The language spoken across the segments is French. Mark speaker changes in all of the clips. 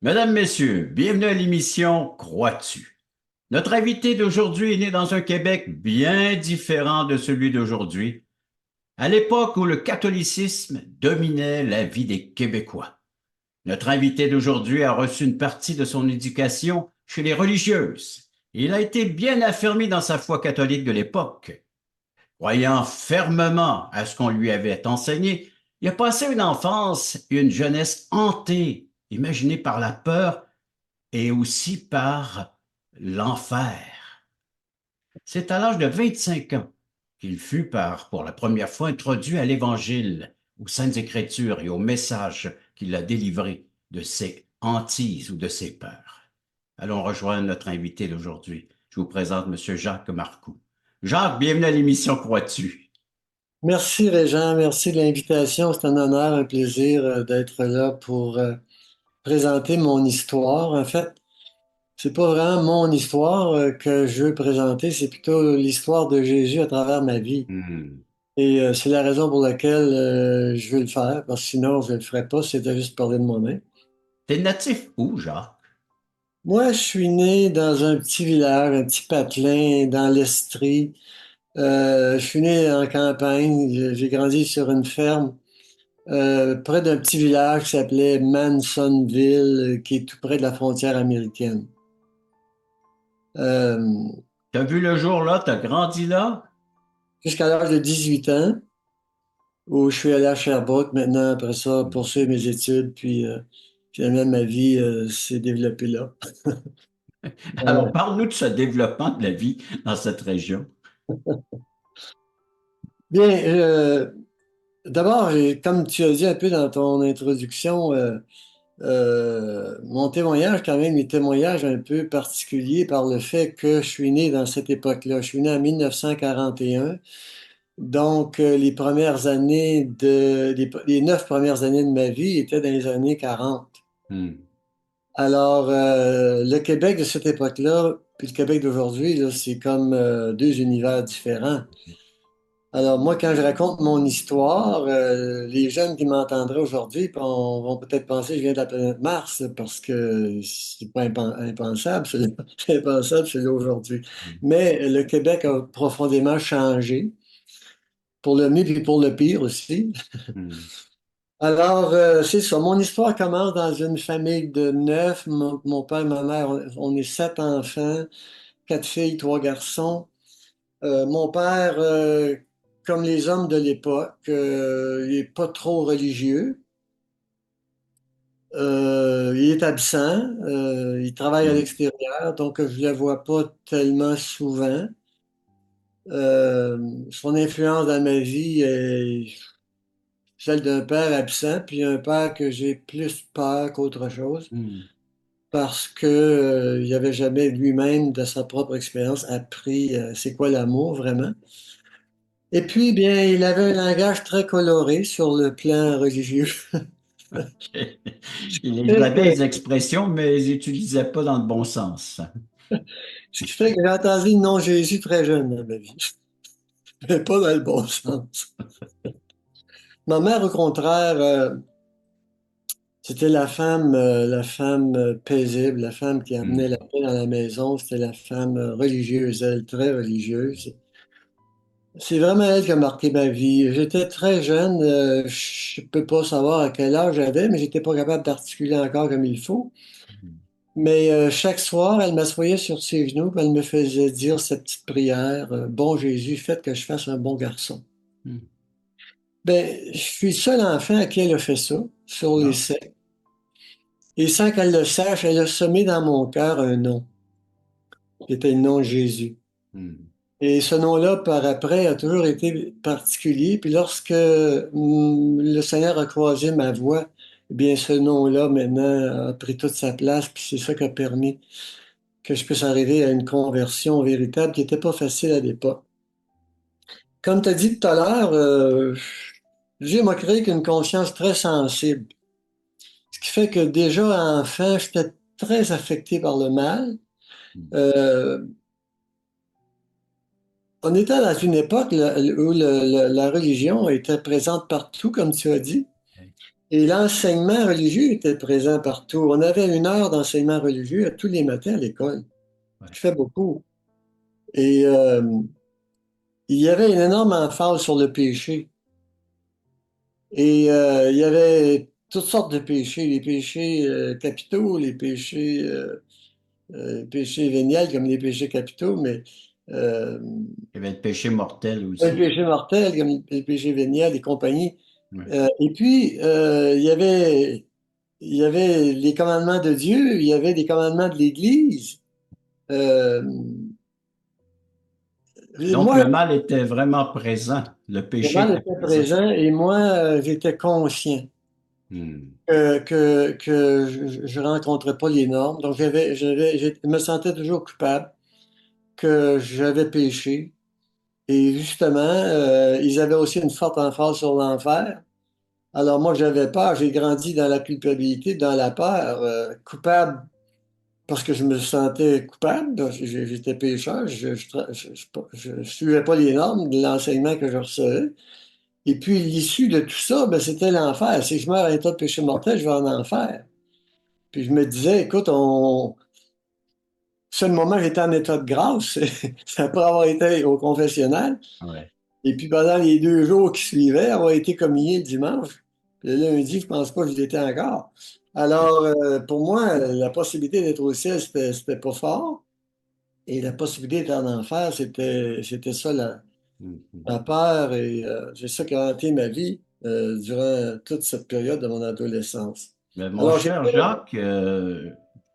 Speaker 1: Mesdames, Messieurs, bienvenue à l'émission Crois-tu? Notre invité d'aujourd'hui est né dans un Québec bien différent de celui d'aujourd'hui, à l'époque où le catholicisme dominait la vie des Québécois. Notre invité d'aujourd'hui a reçu une partie de son éducation chez les religieuses. Il a été bien affermi dans sa foi catholique de l'époque. Croyant fermement à ce qu'on lui avait enseigné, il a passé une enfance et une jeunesse hantées, imaginées par la peur et aussi par l'enfer. C'est à l'âge de 25 ans qu'il fut pour la première fois introduit à l'Évangile, aux Saintes Écritures et au message qu'il a délivré de ses hantises ou de ses peurs. Allons rejoindre notre invité d'aujourd'hui. Je vous présente M. Jacques Marcoux. Jacques, bienvenue à l'émission Crois-tu?
Speaker 2: Merci Régent, merci de l'invitation. C'est un honneur, un plaisir d'être là pour présenter mon histoire. En fait, c'est pas vraiment mon histoire que je veux présenter, c'est plutôt l'histoire de Jésus à travers ma vie.
Speaker 1: Hmm.
Speaker 2: Et c'est la raison pour laquelle je veux le faire, parce que sinon je le ferais pas, c'était juste parler de moi-même.
Speaker 1: T'es natif où, Jacques?
Speaker 2: Moi, je suis né dans un petit village, un petit patelin dans l'Estrie. Je suis né en campagne, j'ai grandi sur une ferme. Près d'un petit village qui s'appelait Mansonville, qui est tout près de la frontière américaine. Euh,
Speaker 1: T'as vu le jour là, t'as grandi là?
Speaker 2: Jusqu'à l'âge de 18 ans, où je suis allé à Sherbrooke maintenant, après ça,
Speaker 1: Hmm.
Speaker 2: poursuivre mes études, puis finalement ma vie s'est développée là.
Speaker 1: Alors,
Speaker 2: Euh,
Speaker 1: parle-nous de ce développement de la vie dans cette région.
Speaker 2: Bien, d'abord, comme tu as dit un peu dans ton introduction, mon témoignage, quand même, est témoignage un peu particulier par le fait que je suis né dans cette époque-là. Je suis né en 1941. Donc, les premières années les 9 premières années de ma vie étaient dans les années 40.
Speaker 1: Hmm.
Speaker 2: Alors, le Québec de cette époque-là, puis le Québec d'aujourd'hui, là, c'est comme deux univers différents. Alors, moi, quand je raconte mon histoire, les jeunes qui m'entendraient aujourd'hui vont peut-être penser que je viens de la planète Mars parce que c'est pas impensable, c'est impensable, c'est là aujourd'hui. Mais le Québec a profondément changé, pour le mieux et pour le pire aussi.
Speaker 1: Hmm.
Speaker 2: Alors, c'est ça. Mon histoire commence dans une famille de 9. Mon père et ma mère, on est 7 enfants, 4 filles, 3 garçons. Mon père, comme les hommes de l'époque, il est pas trop religieux. Il est absent. Il travaille à
Speaker 1: Hmm.
Speaker 2: l'extérieur, donc je le vois pas tellement souvent. Son influence dans ma vie est celle d'un père absent, puis un père que j'ai plus peur qu'autre chose,
Speaker 1: Hmm.
Speaker 2: parce que, il avait jamais lui-même, de sa propre expérience, appris c'est quoi l'amour vraiment. Et puis, bien, il avait un langage très coloré sur le plan religieux.
Speaker 1: Il
Speaker 2: Fait
Speaker 1: avait
Speaker 2: que-
Speaker 1: des expressions, mais ils n'utilisaient pas dans le bon sens.
Speaker 2: Ce qui fait que j'ai entendu le nom Jésus très jeune dans ma vie, mais pas dans le bon sens. Ma mère, au contraire, c'était la femme paisible, la femme qui amenait
Speaker 1: Hmm.
Speaker 2: la paix dans la maison. C'était la femme religieuse, elle, très religieuse. C'est vraiment elle qui a marqué ma vie. J'étais très jeune, je peux pas savoir à quel âge j'avais, mais j'étais pas capable d'articuler encore comme il faut. Mais chaque soir, elle m'assoyait sur ses genoux, puis elle me faisait dire cette petite prière, Bon Jésus, faites que je fasse un bon garçon.
Speaker 1: Hmm.
Speaker 2: Ben, je suis le seul enfant à qui elle a fait ça, sur les
Speaker 1: Ah.
Speaker 2: 7. Et sans qu'elle le sache, elle a semé dans mon cœur un nom, qui était le nom de Jésus.
Speaker 1: Hmm.
Speaker 2: Et ce nom-là, par après, a toujours été particulier. Puis lorsque le Seigneur a croisé ma voie, eh bien, ce nom-là, maintenant, a pris toute sa place. Puis c'est ça qui a permis que je puisse arriver à une conversion véritable qui n'était pas facile à l'époque. Comme tu as dit tout à l'heure, Dieu m'a créé qu'une conscience très sensible. Ce qui fait que déjà, enfant, j'étais très affecté par le mal.
Speaker 1: Hmm.
Speaker 2: Euh, On était dans une époque là, où la religion était présente partout, comme tu as dit. Et l'enseignement religieux était présent partout. On avait une heure d'enseignement religieux tous les matins à l'école.
Speaker 1: Ouais.
Speaker 2: Je fais beaucoup. Et il y avait une énorme emphase sur le péché. Et il y avait toutes sortes de péchés, les péchés capitaux, les péchés véniels comme les péchés capitaux, mais euh,
Speaker 1: Il y avait le péché mortel
Speaker 2: les
Speaker 1: aussi.
Speaker 2: péchés mortels comme les péchés véniels et compagnie.
Speaker 1: Ouais.
Speaker 2: Et puis, il y avait les commandements de Dieu, il y avait les commandements de l'Église. Euh,
Speaker 1: Donc,
Speaker 2: Moi,
Speaker 1: le mal était vraiment présent. Le
Speaker 2: le
Speaker 1: péché
Speaker 2: mal
Speaker 1: était
Speaker 2: était
Speaker 1: présent.
Speaker 2: présent et moi, j'étais conscient
Speaker 1: Hmm.
Speaker 2: que je rencontrais pas les normes. Donc, je me sentais toujours coupable que j'avais péché. Et justement, ils avaient aussi une forte emphase sur l'enfer. Alors moi, j'avais peur, j'ai grandi dans la culpabilité, dans la peur, coupable parce que je me sentais coupable, donc j'étais pécheur, je suivais pas les normes de l'enseignement que je recevais. Et puis l'issue de tout ça, ben, c'était l'enfer. Si je meurs à l'état de péché mortel, je vais en enfer. Puis je me disais, écoute, seul moment où j'étais en état de grâce, c'est après avoir été au confessionnal.
Speaker 1: Ouais.
Speaker 2: Et puis pendant les 2 jours qui suivaient, avoir été communié le dimanche. Puis le lundi, je pense pas que je l'étais encore. Alors, pour moi, la possibilité d'être au ciel, c'était pas fort. Et la possibilité d'être en enfer, c'était ça
Speaker 1: Mhm.
Speaker 2: ma peur. Et c'est ça qui a hanté ma vie durant toute cette période de mon adolescence.
Speaker 1: Mais mon
Speaker 2: Alors,
Speaker 1: cher Jacques, je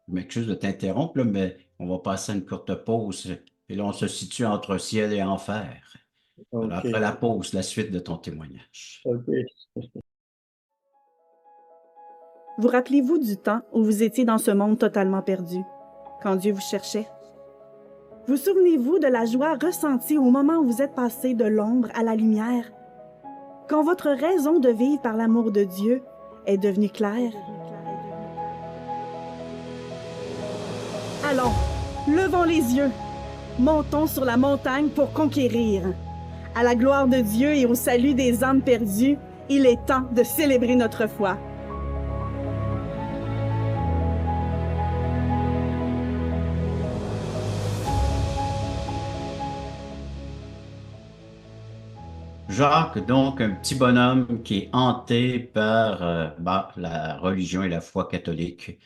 Speaker 1: m'excuse de t'interrompre, là, mais on va passer à une courte pause. Et là, on se situe entre ciel et enfer. Alors,
Speaker 2: OK,
Speaker 1: après la pause, la suite de ton témoignage.
Speaker 2: OK.
Speaker 3: Vous rappelez-vous du temps où vous étiez dans ce monde totalement perdu, quand Dieu vous cherchait? Vous souvenez-vous de la joie ressentie au moment où vous êtes passé de l'ombre à la lumière, quand votre raison de vivre par l'amour de Dieu est devenue claire? Allons, levons les yeux, montons sur la montagne pour conquérir. À la gloire de Dieu et au salut des âmes perdues, il est temps de célébrer notre foi.
Speaker 1: Jacques, donc, un petit bonhomme qui est hanté par la religion et la foi catholique,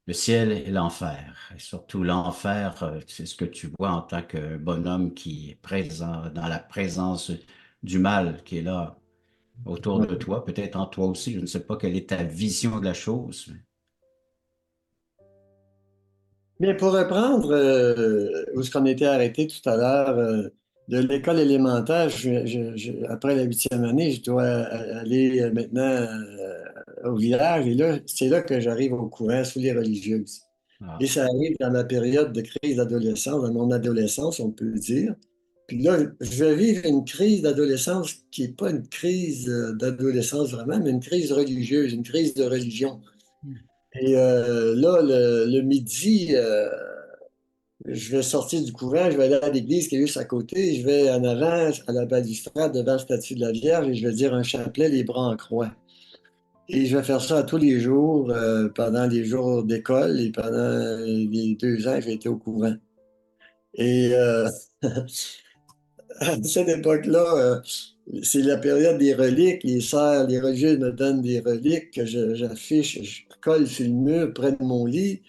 Speaker 1: le ciel et l'enfer. Et surtout l'enfer, c'est ce que tu vois en tant que bonhomme qui est présent dans la présence du mal qui est là autour de toi, peut-être en toi aussi. Je ne sais pas quelle est ta vision de la chose.
Speaker 2: Bien, pour reprendre où est-ce qu'on était arrêté tout à l'heure, de l'école élémentaire, après la 8e année, je dois aller maintenant au village. Et là, c'est là que j'arrive au courant sous les religieuses. Et
Speaker 1: Ah,
Speaker 2: ça arrive dans ma période de crise d'adolescence, dans mon adolescence, on peut le dire. Puis là, je vais vivre une crise d'adolescence qui n'est pas une crise d'adolescence vraiment, mais une crise religieuse, une crise de religion. Et là, le midi, je vais sortir du couvent, je vais aller à l'église qui est juste à côté, je vais en avant à la balustrade devant la statue de la Vierge et je vais dire un chapelet les bras en croix. Et je vais faire ça tous les jours pendant les jours d'école et pendant les 2 ans que j'ai été au couvent. Et à cette époque-là, c'est la période des reliques. Les sœurs, les religieuses me donnent des reliques que j'affiche, je colle sur le mur près de mon lit.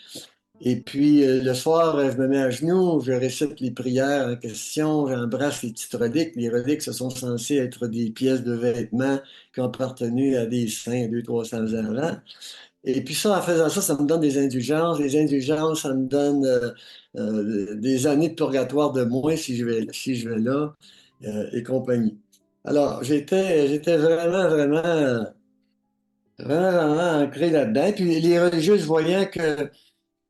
Speaker 2: Et puis le soir, je me mets à genoux, je récite les prières en question, j'embrasse les petites reliques. Les reliques, ce sont censées être des pièces de vêtements qui ont appartenu à des saints 200-300 ans avant. Et puis ça, en faisant ça, ça me donne des indulgences. Les indulgences, ça me donne des années de purgatoire de moins si je vais là et compagnie. Alors, j'étais vraiment ancré là-dedans. Puis les religieuses voyant que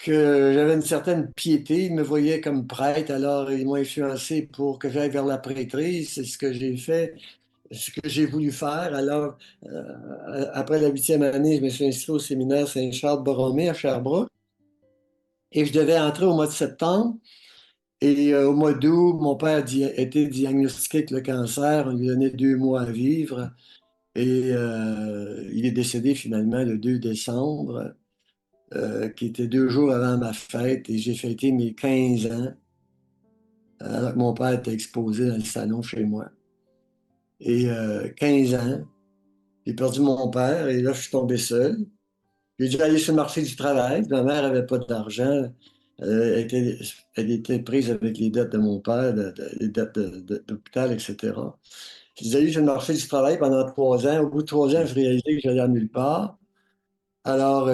Speaker 2: j'avais une certaine piété. Ils me voyaient comme prêtre, alors ils m'ont influencé pour que j'aille vers la prêtrise. C'est ce que j'ai fait, ce que j'ai voulu faire. Alors, après la 8e année, je me suis inscrit au séminaire Saint-Charles-Borromée à Sherbrooke et je devais entrer au mois de septembre. Et au mois d'août, mon père a été diagnostiqué avec le cancer. On lui donnait 2 mois à vivre. Et il est décédé finalement le 2 décembre, qui était 2 jours avant ma fête, et j'ai fêté mes 15 ans, alors que mon père était exposé dans le salon chez moi. Et 15 ans, j'ai perdu mon père, et là, je suis tombé seul. J'ai dû aller sur le marché du travail. Ma mère n'avait pas d'argent. Elle était prise avec les dettes de mon père, les dettes d'hôpital, etc. J'ai allé sur le marché du travail pendant 3 ans. Au bout de 3 ans, je réalisais que j'allais à nulle part. Alors,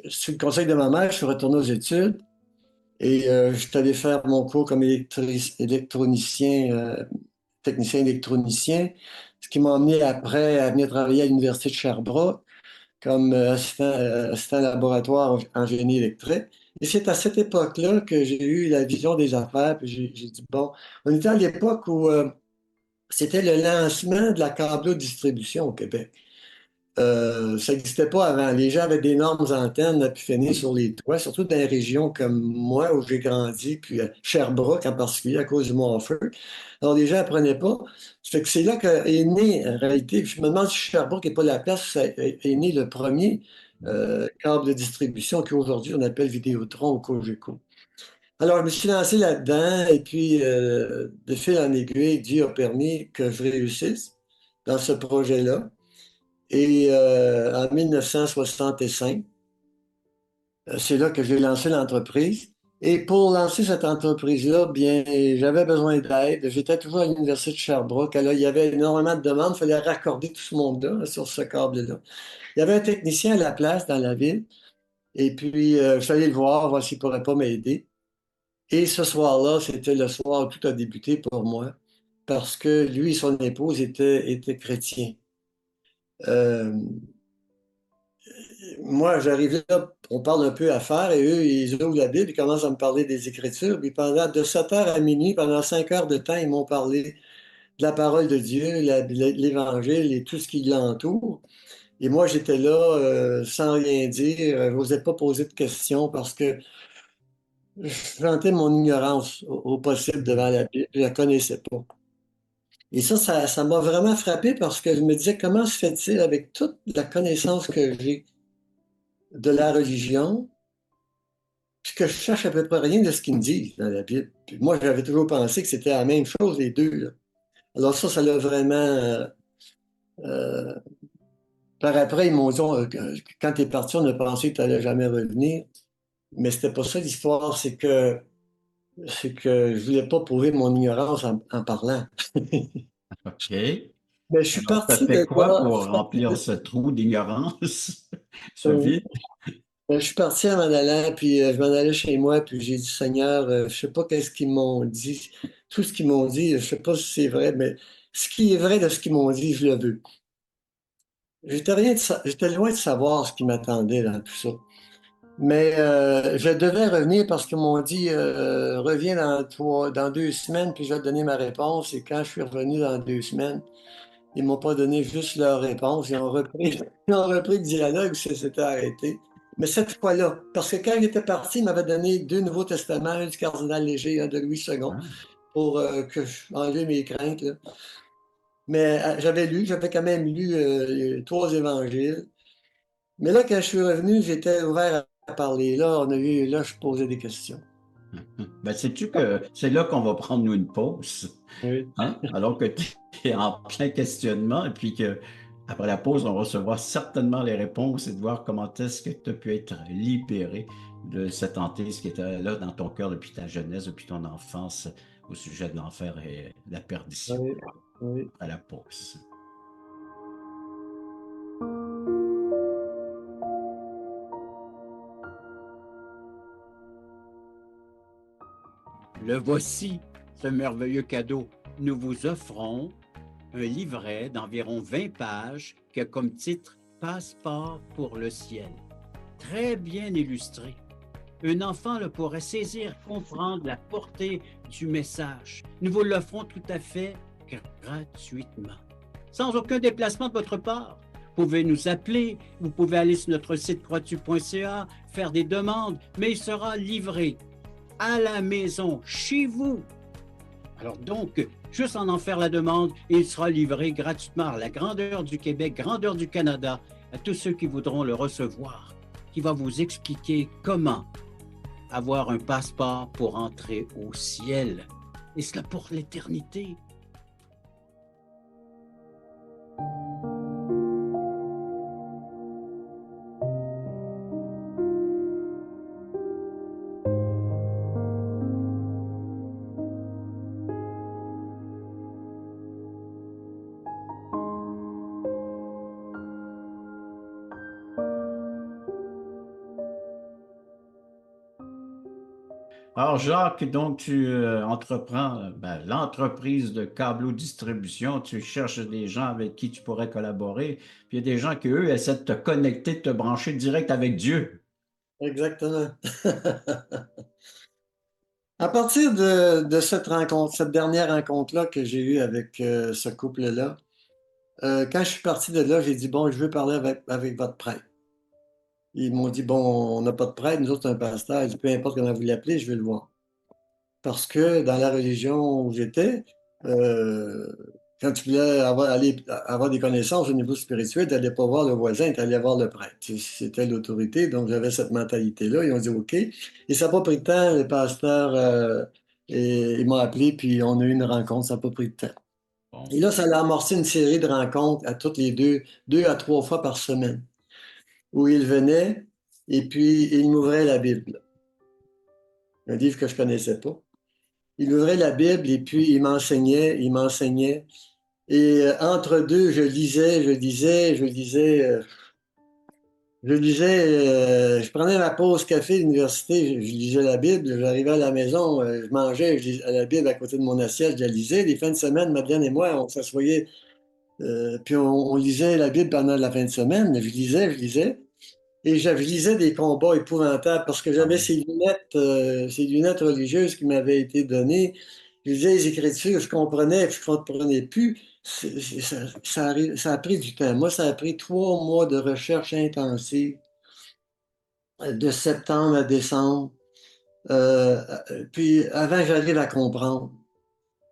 Speaker 2: sous le conseil de ma mère, je suis retourné aux études et je suis allé faire mon cours comme électronicien, technicien électronicien, ce qui m'a amené après à venir travailler à l'Université de Sherbrooke comme assistant laboratoire en génie électrique. Et c'est à cette époque-là que j'ai eu la vision des affaires, puis j'ai dit, bon, on était à l'époque où c'était le lancement de la câblo-distribution au Québec. Ça n'existait pas avant. Les gens avaient d'énormes antennes à pu finir sur les toits, surtout dans les régions comme moi où j'ai grandi, puis à Sherbrooke en particulier à cause du Mont-Feu. Alors les gens n'apprenaient pas. Ça fait que c'est là qu'est né, en réalité, je me demande si Sherbrooke n'est pas la place où est né le premier câble de distribution qu'aujourd'hui on appelle Vidéotron ou Cogeco. Alors je me suis lancé là-dedans et puis de fil en aiguille, Dieu a permis que je réussisse dans ce projet-là. Et en 1965, c'est là que j'ai lancé l'entreprise. Et pour lancer cette entreprise-là, bien, j'avais besoin d'aide. J'étais toujours à l'Université de Sherbrooke. Alors, il y avait énormément de demandes. Il fallait raccorder tout ce monde-là sur ce câble-là. Il y avait un technicien à la place dans la ville. Et puis, je suis allé le voir s'il ne pourrait pas m'aider. Et ce soir-là, c'était le soir où tout a débuté pour moi. Parce que lui et son épouse étaient chrétiens. Euh, Moi, j'arrive là, on parle un peu affaires, et eux, ils ouvrent la Bible, ils commencent à me parler des Écritures. Puis pendant de 7 heures à minuit, pendant 5 heures de temps, ils m'ont parlé de la parole de Dieu, l'Évangile et tout ce qui l'entoure. Et moi, j'étais là sans rien dire. Je n'osais pas poser de questions parce que je sentais mon ignorance au possible devant la Bible. Je ne la connaissais pas. Et ça m'a vraiment frappé parce que je me disais, comment se fait-il avec toute la connaissance que j'ai de la religion, puis que je cherche à peu près rien de ce qu'ils me disent dans la Bible. Puis moi, j'avais toujours pensé que c'était la même chose, les deux, là. Alors ça l'a vraiment... euh, par après, ils m'ont dit, quand tu es parti, on a pensé que tu n'allais jamais revenir. Mais c'était pas ça l'histoire, c'est que je voulais pas prouver mon ignorance en parlant.
Speaker 1: OK.
Speaker 2: Mais je suis
Speaker 1: Alors, tu as
Speaker 2: parti
Speaker 1: fait
Speaker 2: de
Speaker 1: quoi
Speaker 2: là.
Speaker 1: pour remplir ce trou d'ignorance, ce
Speaker 2: euh,
Speaker 1: vide?
Speaker 2: je suis parti en m'en allant, puis je m'en allais chez moi, puis j'ai dit, Seigneur, je sais pas qu'est-ce qu'ils m'ont dit. Tout ce qu'ils m'ont dit, je sais pas si c'est vrai, mais ce qui est vrai de ce qu'ils m'ont dit, je le veux. J'étais loin de savoir ce qui m'attendait dans tout ça. Mais je devais revenir parce qu'ils m'ont dit, reviens dans 2 semaines, puis je vais te donner ma réponse. Et quand je suis revenu dans 2 semaines, ils m'ont pas donné juste leur réponse. Ils ont repris, ils ont repris le dialogue, ça s'était arrêté. Mais cette fois-là, parce que quand il était parti, il m'avait donné 2 Nouveaux Testaments, un du cardinal Léger et un de Louis II,
Speaker 1: Ah,
Speaker 2: pour que je enlève mes craintes, là. Mais j'avais quand même lu les 3 évangiles. Mais là, quand je suis revenu, j'étais ouvert à parler. Là, je posais des questions.
Speaker 1: ben, sais-tu que c'est là qu'on va prendre nous une pause,
Speaker 2: Oui.
Speaker 1: hein? Alors que tu es en plein questionnement et puis que après la pause, on recevra certainement les réponses et de voir comment est-ce que tu as pu être libéré de cette hantise qui était là dans ton cœur depuis ta jeunesse, depuis ton enfance au sujet de l'enfer et de la perdition.
Speaker 2: Oui, oui.
Speaker 1: À la pause. Le voici, ce merveilleux cadeau. Nous vous offrons un livret d'environ 20 pages qui a comme titre Passeport pour le ciel. Très bien illustré. Un enfant le pourrait saisir, comprendre la portée du message. Nous vous l'offrons tout à fait gratuitement, sans aucun déplacement de votre part. Vous pouvez nous appeler, vous pouvez aller sur notre site croixtu.ca, faire des demandes, mais il sera livré à la maison, chez vous, Alors donc, juste en faire la demande, et il sera livré gratuitement à la grandeur du Québec, grandeur du Canada, à tous ceux qui voudront le recevoir, qui va vous expliquer comment avoir un passeport pour entrer au ciel, et cela pour l'éternité. Alors, Jacques, donc tu entreprends l'entreprise de câbleau distribution. Tu cherches des gens avec qui tu pourrais collaborer. Puis il y a des gens qui, eux, essaient de te connecter, de te brancher direct avec Dieu.
Speaker 2: Exactement. À partir de cette rencontre, cette dernière rencontre-là que j'ai eue avec ce couple-là, quand je suis parti de là, j'ai dit, bon, je veux parler avec votre prêtre. Ils m'ont dit, bon, on n'a pas de prêtre, nous autres, c'est un pasteur. J'ai dit, peu importe comment vous l'appelez, je vais le voir. Parce que dans la religion où j'étais, euh, quand tu voulais avoir des connaissances au niveau spirituel, tu n'allais pas voir le voisin, tu allais voir le prêtre. C'était l'autorité, donc j'avais cette mentalité-là. Ils ont dit OK. Et ça n'a pas pris de temps, le pasteur, il m'a appelé, puis on a eu une rencontre, ça n'a pas pris de temps.
Speaker 1: Bon.
Speaker 2: Et là, ça a amorcé une série de rencontres à toutes les deux à trois fois par semaine, où il venait et puis il m'ouvrait la Bible, un livre que je connaissais pas. Il ouvrait la Bible et puis il m'enseignait, il m'enseignait. Et entre deux, je prenais ma pause café à l'université, je lisais la Bible, j'arrivais à la maison, je mangeais, je lisais la Bible à côté de mon assiette, je la lisais. Les fins de semaine, Madeleine et moi, on s'assoyait, puis on lisait la Bible pendant la fin de semaine. Je lisais. Et je lisais des combats épouvantables parce que j'avais ces lunettes religieuses qui m'avaient été données. Je lisais les Écritures, je comprenais, puis je ne comprenais plus. Ça a pris du temps. Moi, ça a pris 3 mois de recherche intensive, de septembre à décembre. Puis avant, j'arrive à comprendre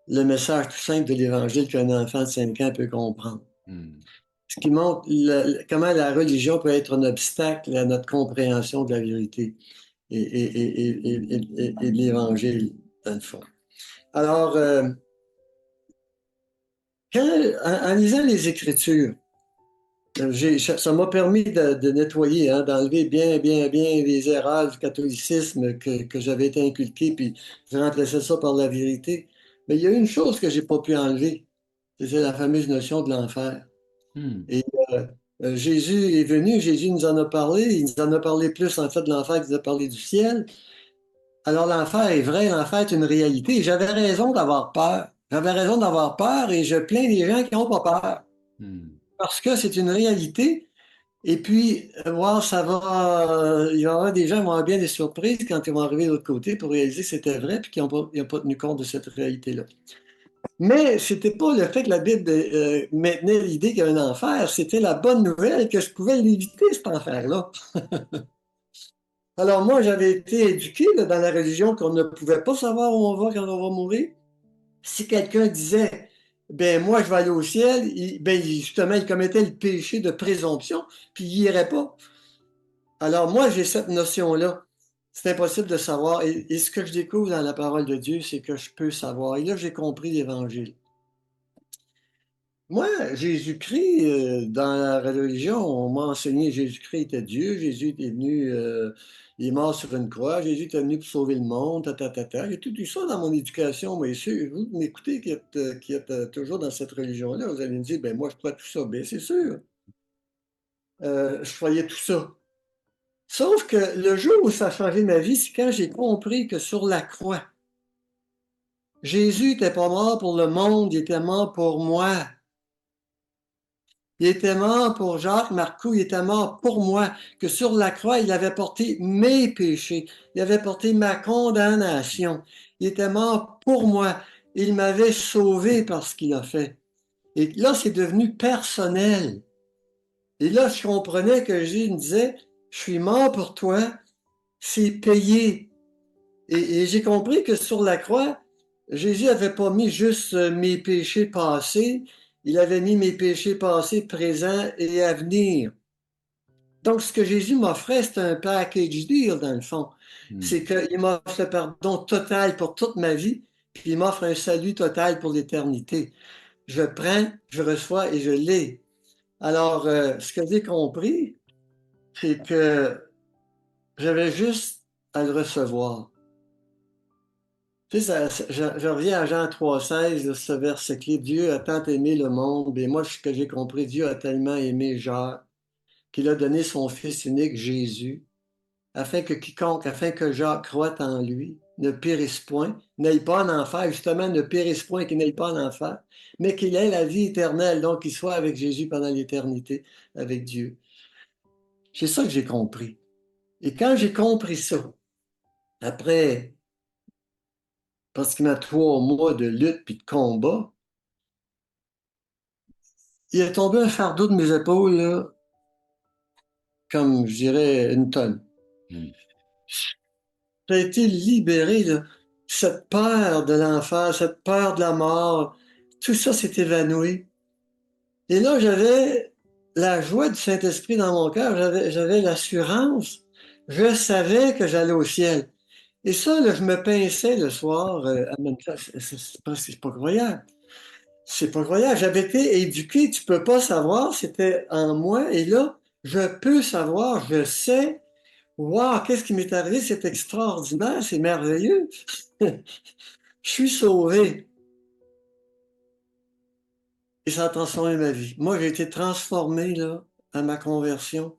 Speaker 2: le message tout simple de l'Évangile qu'un enfant de 5 ans peut comprendre. Ce qui montre comment la religion peut être un obstacle à notre compréhension de la vérité et de l'Évangile, dans le fond. Alors, en lisant les Écritures, ça m'a permis de nettoyer, hein, d'enlever bien les erreurs du catholicisme que j'avais été inculqué, puis je remplaçais ça par la vérité. Mais il y a une chose que j'ai pas pu enlever, c'est la fameuse notion de l'enfer. Et Jésus est venu, Jésus nous en a parlé, il nous en a parlé plus en fait de l'enfer qu'il nous a parlé du ciel. Alors l'enfer est vrai, l'enfer est une réalité. J'avais raison d'avoir peur. J'avais raison d'avoir peur et je plains les gens qui n'ont pas peur. Parce que c'est une réalité. Et puis, voir, il y aura des gens qui vont avoir bien des surprises quand ils vont arriver de l'autre côté pour réaliser que c'était vrai et qu'ils n'ont pas tenu compte de cette réalité-là. Mais c'était pas le fait que la Bible maintenait l'idée qu'il y avait un enfer, c'était la bonne nouvelle que je pouvais l'éviter, cet enfer-là. Alors moi, j'avais été éduqué là, dans la religion qu'on ne pouvait pas savoir où on va quand on va mourir. Si quelqu'un disait, ben moi, je vais aller au ciel, justement, il commettait le péché de présomption, puis il n'irait pas. Alors moi, j'ai cette notion-là. C'est impossible de savoir. Et ce que je découvre dans la parole de Dieu, c'est que je peux savoir. Et là, j'ai compris l'Évangile. Moi, Jésus-Christ, dans la religion, on m'a enseigné Jésus-Christ était Dieu, Jésus était venu, il est mort sur une croix, Jésus était venu pour sauver le monde, J'ai tout dit ça dans mon éducation, mais sûr, vous m'écoutez qui êtes toujours dans cette religion-là, vous allez me dire, ben moi, je crois tout ça. Bien, c'est sûr. Je croyais tout ça. Sauf que le jour où ça a changé ma vie, c'est quand j'ai compris que sur la croix, Jésus n'était pas mort pour le monde, il était mort pour moi. Il était mort pour Jacques Marcoux, il était mort pour moi, que sur la croix, il avait porté mes péchés, il avait porté ma condamnation. Il était mort pour moi. Il m'avait sauvé par ce qu'il a fait. Et là, c'est devenu personnel. Et là, je comprenais que Jésus me disait, je suis mort pour toi, c'est payé. Et j'ai compris que sur la croix, Jésus n'avait pas mis juste mes péchés passés, il avait mis mes péchés passés, présents et à venir. Donc, ce que Jésus m'offrait, c'est un package deal, dans le fond. C'est qu'il m'offre le pardon total pour toute ma vie, puis il m'offre un salut total pour l'éternité. Je prends, je reçois et je l'ai. Alors, ce que j'ai compris, c'est que j'avais juste à le recevoir. Tu sais, je reviens à Jean 3,16, ce verset clé. Dieu a tant aimé le monde, et moi, ce que j'ai compris, Dieu a tellement aimé Jacques, qu'il a donné son Fils unique, Jésus, afin que Jacques croie en lui, ne périsse point, n'aille pas en enfer, justement, ne périsse point, qu'il n'aille pas en enfer, mais qu'il ait la vie éternelle, donc qu'il soit avec Jésus pendant l'éternité, avec Dieu. C'est ça que j'ai compris. Et quand j'ai compris ça, après pratiquement 3 mois de lutte puis de combat, il est tombé un fardeau de mes épaules, là, comme je dirais une tonne. J'ai été libéré, là. Cette peur de l'enfer, cette peur de la mort, tout ça s'est évanoui. Et là, j'avais la joie du Saint-Esprit dans mon cœur, j'avais l'assurance, je savais que j'allais au ciel. Et ça, là, je me pinçais le soir à même temps. C'est pas croyable. C'est pas croyable. J'avais été éduqué, tu peux pas savoir, c'était en moi. Et là, je peux savoir, je sais. Wow, qu'est-ce qui m'est arrivé? C'est extraordinaire, c'est merveilleux. Je suis sauvé. Et ça a transformé ma vie. Moi, j'ai été transformé là, à ma conversion.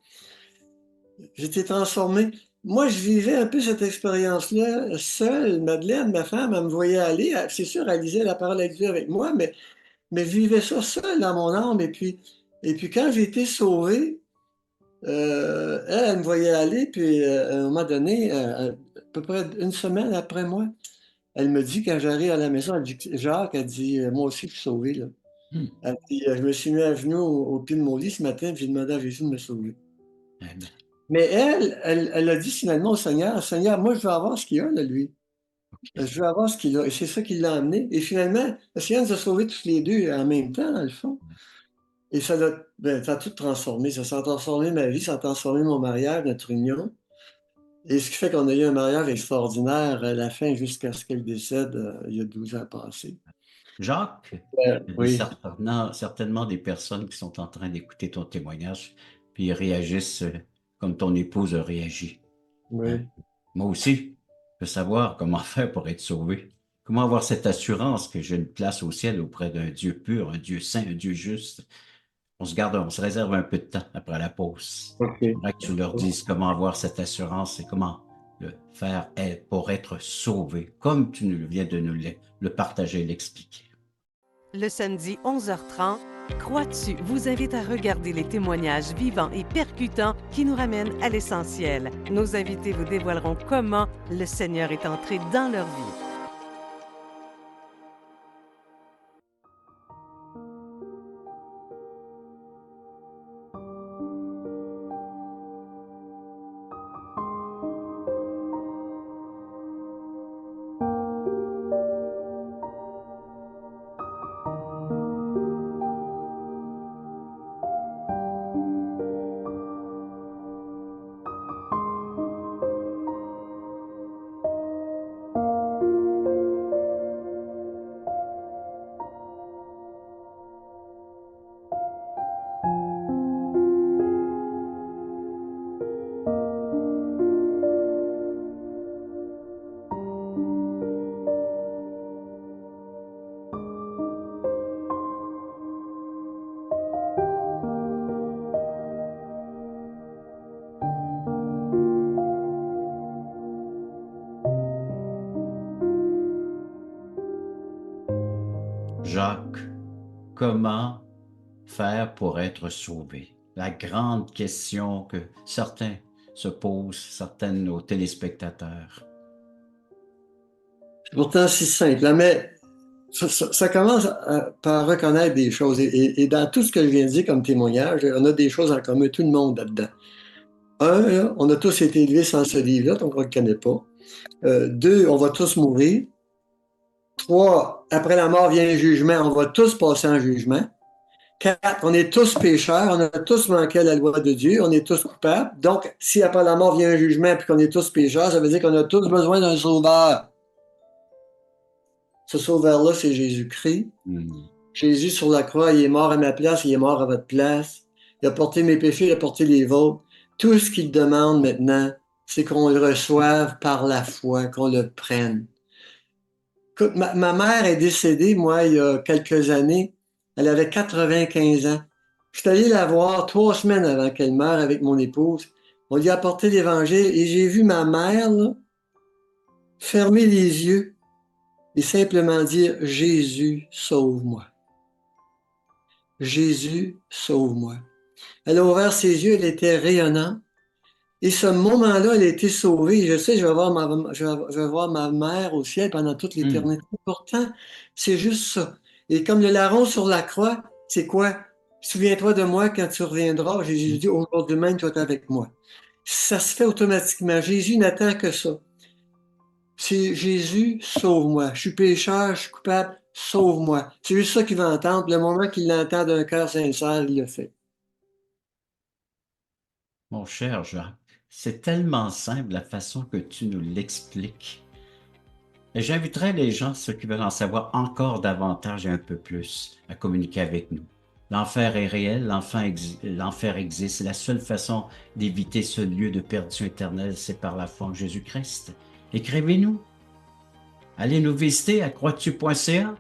Speaker 2: J'ai été transformé. Moi, je vivais un peu cette expérience-là seule. Madeleine, ma femme, elle me voyait aller. C'est sûr, elle lisait la parole de Dieu avec moi, mais je vivais ça seul dans mon âme. Et puis quand j'ai été sauvé, elle me voyait aller, puis à un moment donné, à peu près une semaine après moi, elle me dit, quand j'arrive à la maison, elle dit, Jacques, elle dit, moi aussi, je suis sauvé, là. Elle dit, je me suis mis à genoux au pied de mon lit ce matin, puis j'ai demandé à Jésus de me sauver.
Speaker 1: Amen.
Speaker 2: Mais elle a dit finalement au Seigneur, Seigneur, moi, je veux avoir ce qu'il a, là, lui. Je veux avoir ce qu'il a. Et c'est ça qui l'a amené. Et finalement, le Seigneur nous a sauvés tous les deux en même temps, dans le fond. Et ça a tout transformé. Ça a transformé ma vie, ça a transformé mon mariage, notre union. Et ce qui fait qu'on a eu un mariage extraordinaire à la fin jusqu'à ce qu'elle décède il y a 12 ans passés.
Speaker 1: Jacques, il y a
Speaker 2: Oui,
Speaker 1: certainement des personnes qui sont en train d'écouter ton témoignage, puis ils réagissent comme ton épouse a réagi. Hein?
Speaker 2: oui.
Speaker 1: Moi aussi, je veux savoir comment faire pour être sauvé. Comment avoir cette assurance que j'ai une place au ciel auprès d'un Dieu pur, un Dieu saint, un Dieu juste. On se réserve un peu de temps après la pause.
Speaker 2: OK.
Speaker 1: J'aimerais que tu leur dises comment avoir cette assurance et comment le faire pour être sauvé, comme tu viens de nous le partager, l'expliquer.
Speaker 4: Le samedi 11h30, Crois-tu vous invite à regarder les témoignages vivants et percutants qui nous ramènent à l'essentiel. Nos invités vous dévoileront comment le Seigneur est entré dans leur vie.
Speaker 1: Jacques, comment faire pour être sauvé? La grande question que certains se posent, certains de nos téléspectateurs.
Speaker 2: C'est pourtant si simple, hein, mais ça commence par reconnaître des choses. Et dans tout ce que je viens de dire comme témoignage, on a des choses en commun, tout le monde là-dedans. Un, là, on a tous été élevés sans ce livre-là, donc on ne le connaît pas. Deux, on va tous mourir. 3, après la mort vient le jugement. On va tous passer en jugement. 4, on est tous pécheurs. On a tous manqué à la loi de Dieu. On est tous coupables. Donc, si après la mort vient un jugement et qu'on est tous pécheurs, ça veut dire qu'on a tous besoin d'un sauveur. Ce sauveur-là, c'est Jésus-Christ. Jésus sur la croix, il est mort à ma place, il est mort à votre place. Il a porté mes péchés, il a porté les vôtres. Tout ce qu'il demande maintenant, c'est qu'on le reçoive par la foi, qu'on le prenne. Écoute, ma mère est décédée, moi, il y a quelques années. Elle avait 95 ans. Je suis allé la voir 3 semaines avant qu'elle meure avec mon épouse. On lui a apporté l'Évangile et j'ai vu ma mère là, fermer les yeux et simplement dire « Jésus, sauve-moi ». Jésus, sauve-moi. Elle a ouvert ses yeux, elle était rayonnante. Et ce moment-là, elle a été sauvée. Je sais, je vais voir ma mère au ciel pendant toute l'éternité. Pourtant, c'est juste ça. Et comme le larron sur la croix, c'est quoi? Souviens-toi de moi quand tu reviendras. Jésus dit, aujourd'hui même, tu es avec moi. Ça se fait automatiquement. Jésus n'attend que ça. C'est Jésus, sauve-moi. Je suis pécheur, je suis coupable, sauve-moi. C'est juste ça qu'il va entendre. Le moment qu'il l'entend d'un cœur sincère, il le fait.
Speaker 1: Mon cher Jacques, c'est tellement simple la façon que tu nous l'expliques. Et j'inviterai les gens, ceux qui veulent en savoir encore davantage et un peu plus, à communiquer avec nous. L'enfer est réel, l'enfer existe. La seule façon d'éviter ce lieu de perdition éternelle, c'est par la foi en Jésus-Christ. Écrivez-nous. Allez nous visiter à croixtu.ca.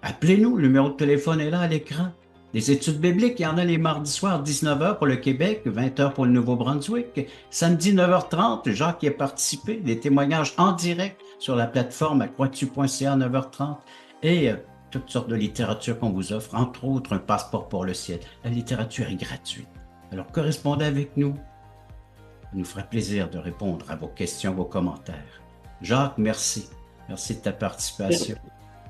Speaker 1: Appelez-nous, le numéro de téléphone est là à l'écran. Des études bibliques, il y en a les mardis soirs, 19h pour le Québec, 20h pour le Nouveau-Brunswick. Samedi, 9h30, Jacques qui a participé, des témoignages en direct sur la plateforme à croixtu.ca, 9h30. Et toutes sortes de littérature qu'on vous offre, entre autres un passeport pour le ciel. La littérature est gratuite. Alors correspondez avec nous. Ça nous fera plaisir de répondre à vos questions, vos commentaires. Jacques, merci. Merci de ta participation.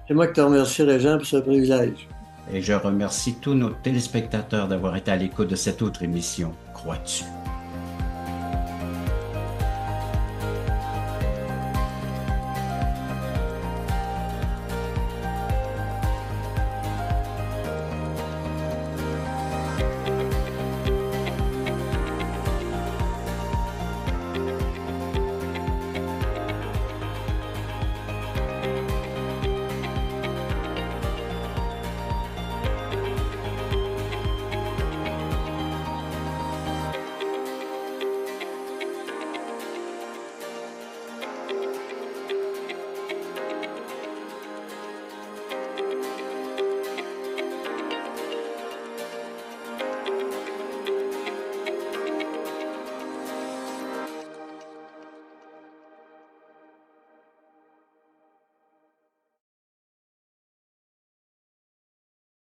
Speaker 2: C'est moi qui te remercie, Régent, pour ce privilège.
Speaker 1: Et je remercie tous nos téléspectateurs d'avoir été à l'écoute de cette autre émission, Crois-tu?